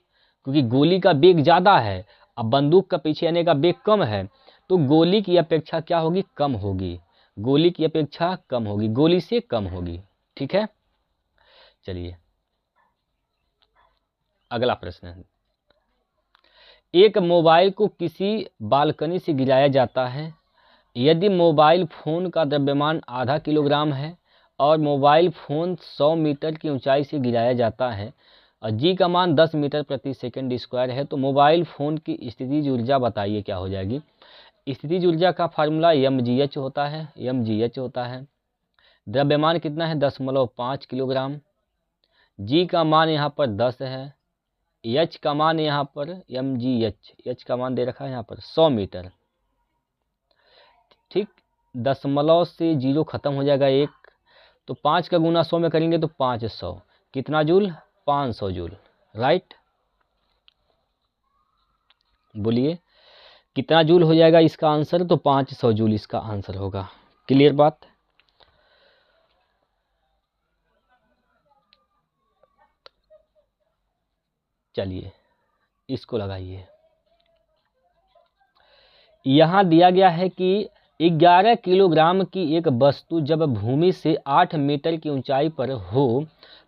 क्योंकि गोली का वेग ज़्यादा है, अब बंदूक का पीछे आने का वेग कम है, तो गोली की अपेक्षा क्या होगी, कम होगी। गोली की अपेक्षा कम होगी, गोली से कम होगी। ठीक है, चलिए अगला प्रश्न है। एक मोबाइल को किसी बालकनी से गिराया जाता है। यदि मोबाइल फ़ोन का द्रव्यमान आधा किलोग्राम है और मोबाइल फ़ोन 100 मीटर की ऊंचाई से गिराया जाता है और जी का मान 10 मीटर प्रति सेकंड स्क्वायर है, तो मोबाइल फ़ोन की स्थितिज ऊर्जा बताइए क्या हो जाएगी। स्थितिज ऊर्जा का फार्मूला mgh होता है, mgh होता है। द्रव्यमान कितना है, 10.5 किलोग्राम। जी का मान यहाँ पर 10 है। एच का मान यहाँ पर एच का मान दे रखा है यहाँ पर 100 मीटर। ठीक, दशमलव से जीरो खत्म हो जाएगा एक, तो 5 का गुना 100 में करेंगे तो 500, कितना जूल, 500 जूल। राइट, बोलिए कितना जूल हो जाएगा इसका आंसर, तो 500 जूल इसका आंसर होगा। क्लियर बात। चलिए इसको लगाइए। यहाँ दिया गया है कि 11 किलोग्राम की एक वस्तु जब भूमि से 8 मीटर की ऊंचाई पर हो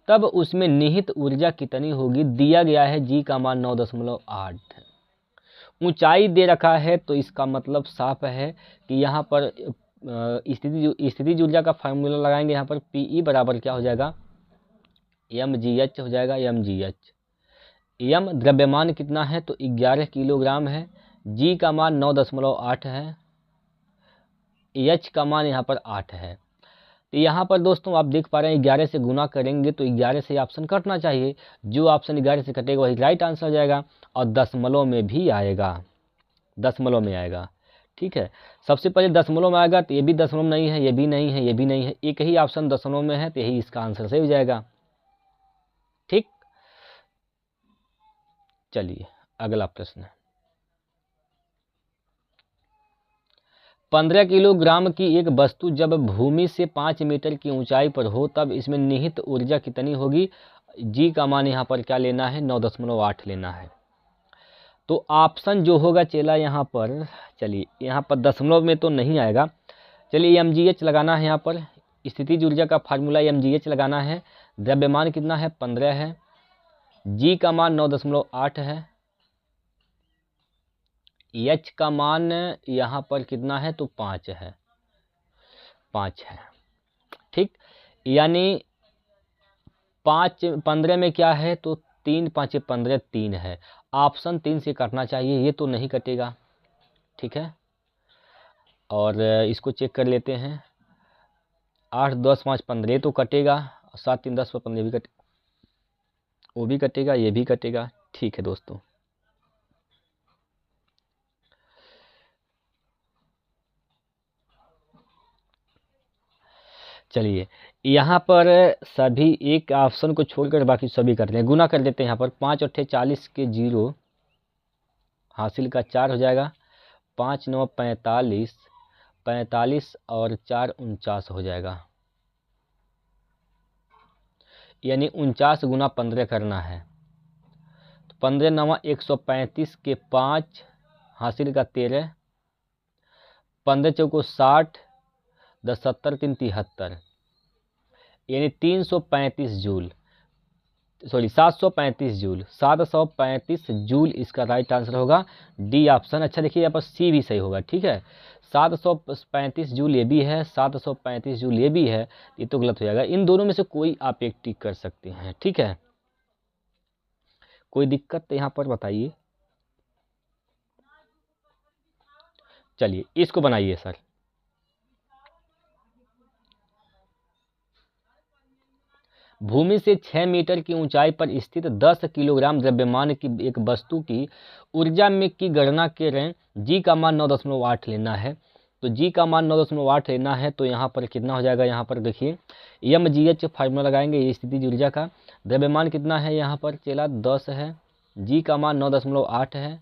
तब उसमें निहित ऊर्जा कितनी होगी। दिया गया है जी का मान 9.8, ऊंचाई दे रखा है, तो इसका मतलब साफ है कि यहाँ पर स्थितिज ऊर्जा का फार्मूला लगाएंगे। यहाँ पर पीई बराबर क्या हो जाएगा, mgh हो जाएगा, mgh। एम द्रव्यमान कितना है, तो 11 किलोग्राम है। जी का मान 9.8 है। एच का मान यहाँ पर 8 है। तो यहाँ पर दोस्तों आप देख पा रहे हैं 11 से गुना करेंगे तो 11 से ऑप्शन कटना चाहिए। जो ऑप्शन 11 से कटेगा वही राइट आंसर हो जाएगा और दशमलव में भी आएगा, दशमलव में आएगा। ठीक है, सबसे पहले दशमलव में आएगा, तो ये भी दशमलव नहीं है, ये भी नहीं है, ये भी नहीं है, एक ही ऑप्शन दशमलव में है, तो यही इसका आंसर सही हो जाएगा। ठीक, चलिए अगला प्रश्न। 15 किलोग्राम की एक वस्तु जब भूमि से 5 मीटर की ऊंचाई पर हो तब इसमें निहित ऊर्जा कितनी होगी। जी का मान यहाँ पर क्या लेना है, 9.8 लेना है। तो ऑप्शन जो होगा चेला यहाँ पर, चलिए यहाँ पर दशमलव में तो नहीं आएगा, चलिए mgh लगाना है। यहाँ पर स्थितिज ऊर्जा का फार्मूला mgh लगाना है। द्रव्यमान कितना है, 15 है। जी का मान 9.8 है। एच का मान यहाँ पर कितना है, तो 5 है, 5 है। ठीक, यानी 15 में क्या है, तो 3 5 15, 3 है। ऑप्शन 3 से कटना चाहिए, ये तो नहीं कटेगा। ठीक है, और इसको चेक कर लेते हैं। 8 10 5 15 ये तो कटेगा, 7 3 10 15 भी कटे, वो भी कटेगा, ये भी कटेगा। ठीक है दोस्तों, चलिए यहाँ पर सभी एक ऑप्शन को छोड़कर बाकी सभी करते हैं, गुना कर देते हैं। यहाँ पर 5 8 40 के 0 हासिल का 4 हो जाएगा, 5 9 45, 45 और 4 49 हो जाएगा, यानी 49 गुना 15 करना है। तो 15 9 135 के 5 हासिल का 13, 15 चौको 60, 10 70 3 73, यानी 335 जूल। सॉरी 735 जूल, 735 जूल इसका राइट आंसर होगा, डी ऑप्शन। अच्छा देखिए यहाँ पर सी भी सही होगा, ठीक है। 735 जूल ये भी है, 735 जूल ये भी है, ये तो गलत हो जाएगा। इन दोनों में से कोई आप एक टिक कर सकते हैं, ठीक है। कोई दिक्कत यहाँ पर बताइए। चलिए इसको बनाइए सर। भूमि से 6 मीटर की ऊंचाई पर स्थित 10 किलोग्राम द्रव्यमान की एक वस्तु की ऊर्जा में की गणना करें। जी का मान 9.8 लेना है, तो जी का मान 9.8 लेना है, तो यहाँ पर कितना हो जाएगा, यहाँ पर देखिए mgh फार्मूला लगाएंगे, ये स्थितिज ऊर्जा का। द्रव्यमान कितना है यहाँ पर चला 10 है, जी का मान 9.8 है,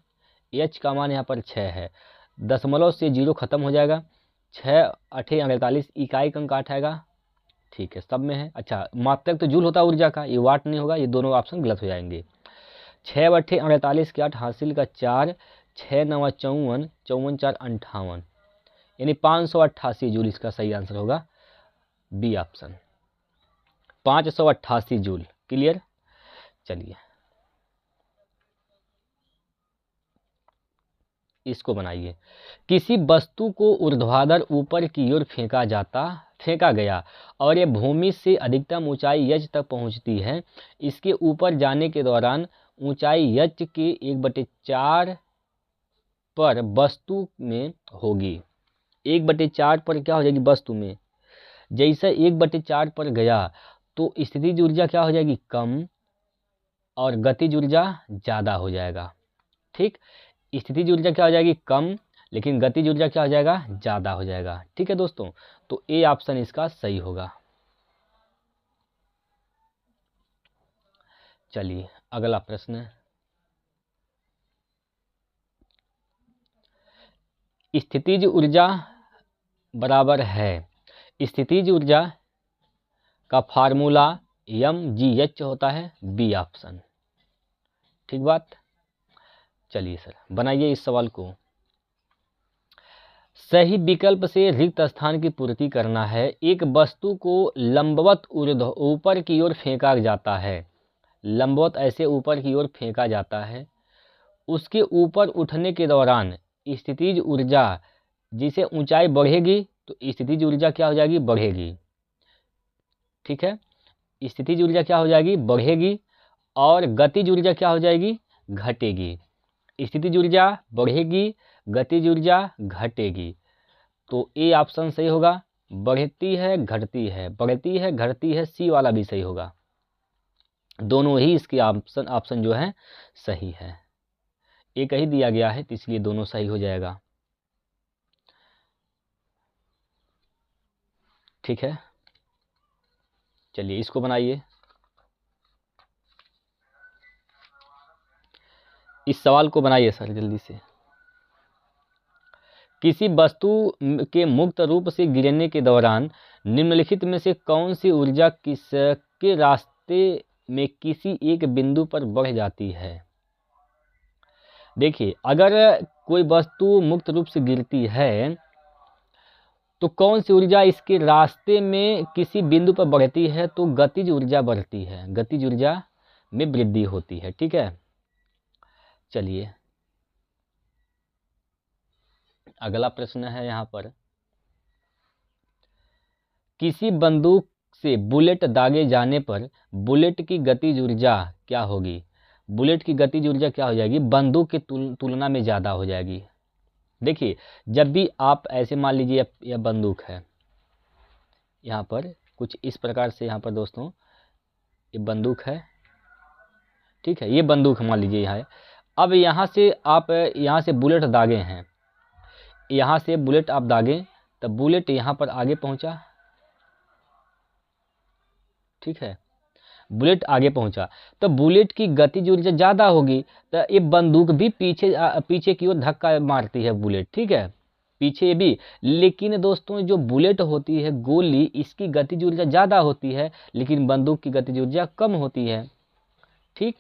एच का मान यहाँ पर 6 है, दशमलव से 0 खत्म हो जाएगा, 6 8 48, इकाई का अंक 8 आएगा, ठीक है, सब में है। अच्छा मात्रक तो जूल होता है ऊर्जा का, ये वाट नहीं होगा, ये दोनों ऑप्शन गलत हो जाएंगे। 6 8 48 के 8 हासिल का 4, 6 9 54, 54 4 58, यानी 588 जूल इसका सही आंसर होगा, बी ऑप्शन 588 जूल। क्लियर। चलिए इसको बनाइए। किसी वस्तु को ऊर्ध्वाधर ऊपर की ओर फेंका गया और ये भूमि से अधिकतम ऊंचाई यच तक पहुंचती है। इसके ऊपर जाने के दौरान ऊंचाई यच के 1/4 पर वस्तु में होगी। 1/4 पर क्या हो जाएगी वस्तु में, जैसे 1/4 पर गया तो स्थितिज ऊर्जा क्या हो जाएगी, कम, और गतिज ऊर्जा ज़्यादा हो जाएगा। ठीक, स्थितिज ऊर्जा क्या हो जाएगी, कम, लेकिन गतिज ऊर्जा क्या हो जाएगा, ज़्यादा हो जाएगा। ठीक है दोस्तों, तो ए ऑप्शन इसका सही होगा। चलिए अगला प्रश्न है, स्थितिज ऊर्जा बराबर है, स्थितिज ऊर्जा का फार्मूला mgh होता है, बी ऑप्शन। ठीक बात। चलिए सर बनाइए इस सवाल को। सही विकल्प से रिक्त स्थान की पूर्ति करना है। एक वस्तु को लंबवत ऊपर की ओर फेंका जाता है, लंबवत ऐसे ऊपर की ओर फेंका जाता है। उसके ऊपर उठने के दौरान स्थितिज ऊर्जा, जिसे ऊंचाई बढ़ेगी तो स्थितिज ऊर्जा क्या हो जाएगी, बढ़ेगी। ठीक है, स्थितिज ऊर्जा क्या हो जाएगी, बढ़ेगी, और गतिज ऊर्जा क्या हो जाएगी, घटेगी। स्थितिज ऊर्जा बढ़ेगी, गतिज ऊर्जा घटेगी, तो ए ऑप्शन सही होगा। बढ़ती है घटती है, बढ़ती है घटती है, सी वाला भी सही होगा। दोनों ही इसके ऑप्शन जो है सही है। एक ही दिया गया है तो इसलिए दोनों सही हो जाएगा। ठीक है, चलिए इसको बनाइए। इस सवाल को बनाइए सर जल्दी से। किसी वस्तु के मुक्त रूप से गिरने के दौरान निम्नलिखित में से कौन सी ऊर्जा किसके रास्ते में किसी एक बिंदु पर बढ़ जाती है। देखिए अगर कोई वस्तु मुक्त रूप से गिरती है तो कौन सी ऊर्जा इसके रास्ते में किसी बिंदु पर बढ़ती है, तो गतिज ऊर्जा बढ़ती है, गतिज ऊर्जा में वृद्धि होती है। ठीक है, चलिए अगला प्रश्न है यहाँ पर, किसी बंदूक से बुलेट दागे जाने पर बुलेट की गतिज ऊर्जा क्या होगी। बुलेट की गतिज ऊर्जा क्या हो जाएगी, बंदूक की तुलना में ज़्यादा हो जाएगी। देखिए जब भी आप ऐसे मान लीजिए यह बंदूक है, यहाँ पर कुछ इस प्रकार से, यहाँ पर दोस्तों ये बंदूक है, ठीक है, ये बंदूक मान लीजिए यहाँ है। अब यहाँ से आप यहाँ से बुलेट दागे हैं, यहाँ से बुलेट आप दागे, तब बुलेट यहाँ पर आगे पहुँचा, ठीक है, बुलेट आगे पहुँचा तो बुलेट की गतिज ऊर्जा ज़्यादा होगी, तो ये बंदूक भी पीछे की ओर धक्का मारती है बुलेट, ठीक है, पीछे भी। लेकिन दोस्तों जो बुलेट होती है गोली, इसकी गतिज ऊर्जा ज़्यादा होती है, लेकिन बंदूक की गतिज ऊर्जा कम होती है। ठीक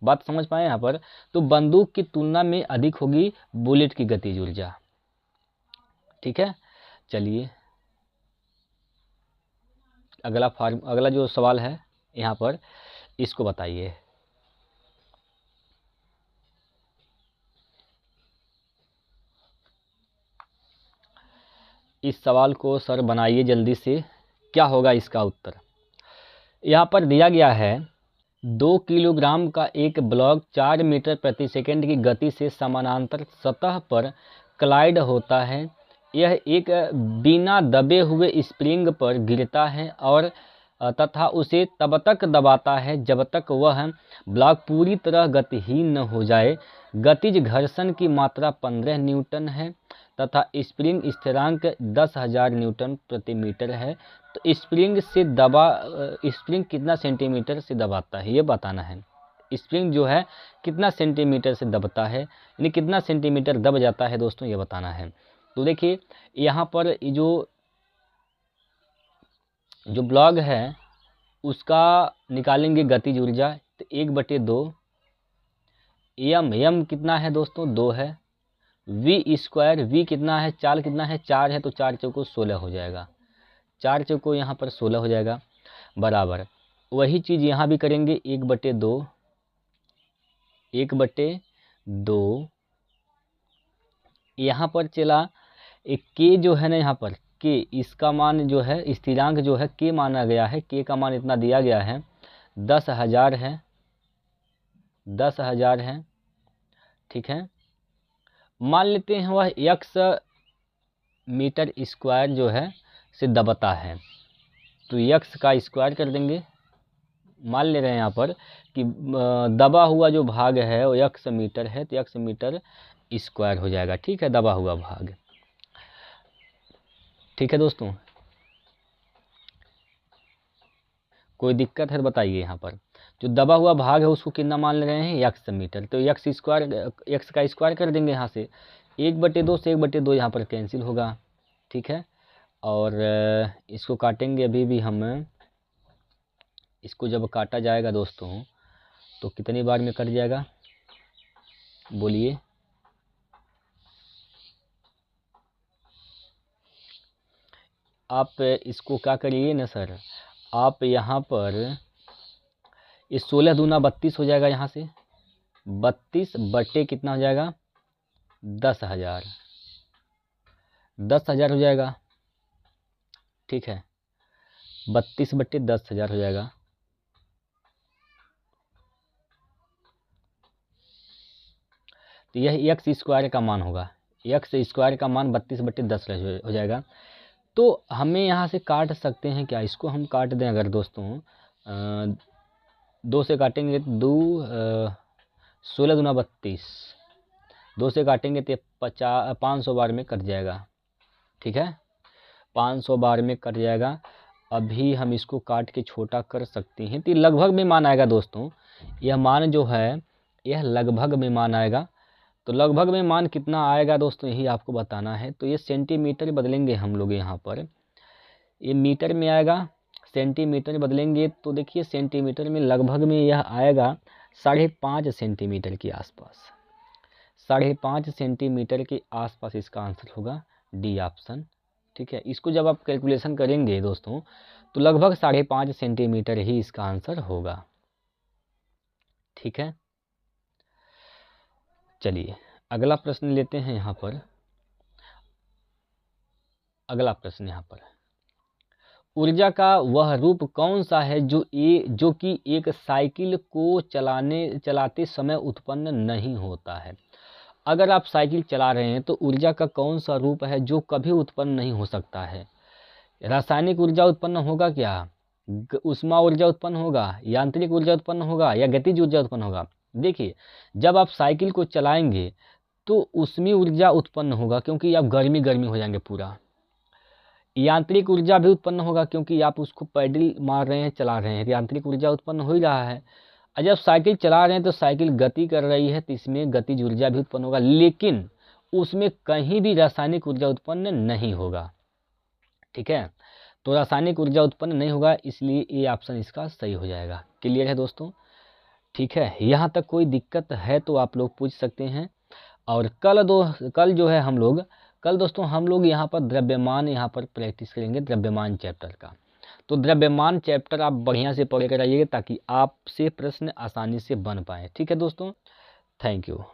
बात समझ पाए यहाँ पर, तो बंदूक की तुलना में अधिक होगी बुलेट की गतिज ऊर्जा। ठीक है, चलिए अगला जो सवाल है यहाँ पर, इसको बताइए। इस सवाल को सर बनाइए जल्दी से, क्या होगा इसका उत्तर। यहाँ पर दिया गया है 2 किलोग्राम का एक ब्लॉक 4 मीटर प्रति सेकंड की गति से समानांतर सतह पर क्लाइड होता है। यह एक बिना दबे हुए स्प्रिंग पर गिरता है और तथा उसे तब तक दबाता है जब तक वह ब्लॉक पूरी तरह गतिहीन न हो जाए। गतिज घर्षण की मात्रा 15 न्यूटन है तथा स्प्रिंग स्थिरांक 10,000 न्यूटन प्रति मीटर है। तो स्प्रिंग कितना सेंटीमीटर से दबाता है ये बताना है। स्प्रिंग जो है कितना सेंटीमीटर से दबता है, यानी कितना सेंटीमीटर दब जाता है दोस्तों, ये बताना है। तो देखिए यहाँ पर जो ब्लॉक है उसका निकालेंगे गतिज ऊर्जा, तो 1/2 एम कितना है दोस्तों, 2 है। वी स्क्वायर, वी कितना है, चाल कितना है, 4 है, तो 4 चौको 16 हो जाएगा, 4 चौको यहाँ पर 16 हो जाएगा, बराबर वही चीज़ यहाँ भी करेंगे, 1/2 यहाँ पर चला एक के जो है ना, यहाँ पर के इसका मान जो है स्थिरांक जो है के माना गया है, के का मान इतना दिया गया है 10,000 है, 10,000 है, ठीक है। मान लेते हैं वह x मीटर स्क्वायर जो है से दबता है, तो x का स्क्वायर कर देंगे। मान ले रहे हैं यहाँ पर कि दबा हुआ जो भाग है वो x मीटर है, तो x मीटर स्क्वायर हो जाएगा, ठीक है, दबा हुआ भाग, ठीक है दोस्तों। कोई दिक्कत है तो बताइए। यहाँ पर जो दबा हुआ भाग है उसको कितना मान ले रहे हैं, x मीटर, तो x का स्क्वायर कर देंगे यहाँ से, 1/2 से 1/2 यहाँ पर कैंसिल होगा, ठीक है। और इसको काटेंगे अभी भी हम, इसको जब काटा जाएगा दोस्तों तो कितनी बार में कट जाएगा बोलिए, आप इसको क्या करिए ना सर, आप यहाँ पर ये 16 दूना 32 हो जाएगा, यहाँ से 32 बटे कितना हो जाएगा 10,000, 10,000 हो जाएगा, ठीक है, 32 बटे 10,000 हो जाएगा। तो यह x स्क्वायर का मान होगा, x स्क्वायर का मान 32 बटे 10 हो जाएगा। तो हमें यहाँ से काट सकते हैं क्या, इसको हम काट दें अगर दोस्तों, 2 से काटेंगे तो 16 दूना 32, 2 से काटेंगे तो 500 बार में कट जाएगा, ठीक है, 500 बार में कट जाएगा। अभी हम इसको काट के छोटा कर सकते हैं, तो लगभग में मान आएगा दोस्तों, यह मान जो है यह लगभग में मान आएगा। तो लगभग में मान कितना आएगा दोस्तों यही आपको बताना है। तो ये सेंटीमीटर बदलेंगे हम लोग, यहाँ पर ये मीटर में आएगा, सेंटीमीटर में बदलेंगे तो देखिए सेंटीमीटर में लगभग में यह आएगा 5.5 सेंटीमीटर के आसपास, 5.5 सेंटीमीटर के आसपास इसका आंसर होगा डी ऑप्शन, ठीक है। इसको जब आप कैलकुलेशन करेंगे दोस्तों तो लगभग 5.5 सेंटीमीटर ही इसका आंसर होगा, ठीक है। चलिए अगला प्रश्न लेते हैं। यहाँ पर अगला प्रश्न, यहाँ पर ऊर्जा का वह रूप कौन सा है जो कि एक साइकिल को चलाते समय उत्पन्न नहीं होता है। अगर आप साइकिल चला रहे हैं तो ऊर्जा का कौन सा रूप है जो कभी उत्पन्न नहीं हो सकता है। रासायनिक ऊर्जा उत्पन्न होगा क्या, ऊष्मा ऊर्जा उत्पन्न होगा, यांत्रिक ऊर्जा उत्पन्न होगा या गतिज ऊर्जा उत्पन्न होगा। देखिए जब आप साइकिल को चलाएंगे तो उसमें ऊर्जा उत्पन्न होगा क्योंकि आप गर्मी हो जाएंगे पूरा। यांत्रिक ऊर्जा भी उत्पन्न होगा क्योंकि आप उसको पैडल मार रहे हैं, चला रहे हैं, तो यांत्रिक ऊर्जा उत्पन्न हो ही रहा है। और जब साइकिल चला रहे हैं तो साइकिल गति कर रही है तो इसमें गतिज ऊर्जा भी उत्पन्न होगा, लेकिन उसमें कहीं भी रासायनिक ऊर्जा उत्पन्न नहीं होगा, ठीक है। तो रासायनिक ऊर्जा उत्पन्न नहीं होगा, इसलिए ये ऑप्शन इसका सही हो जाएगा। क्लियर है दोस्तों, ठीक है। यहाँ तक कोई दिक्कत है तो आप लोग पूछ सकते हैं। और कल जो है कल दोस्तों हम लोग यहाँ पर द्रव्यमान यहाँ पर प्रैक्टिस करेंगे, द्रव्यमान चैप्टर का। तो द्रव्यमान चैप्टर आप बढ़िया से पढ़ कर आइएगा ताकि आपसे प्रश्न आसानी से बन पाए। ठीक है दोस्तों, थैंक यू।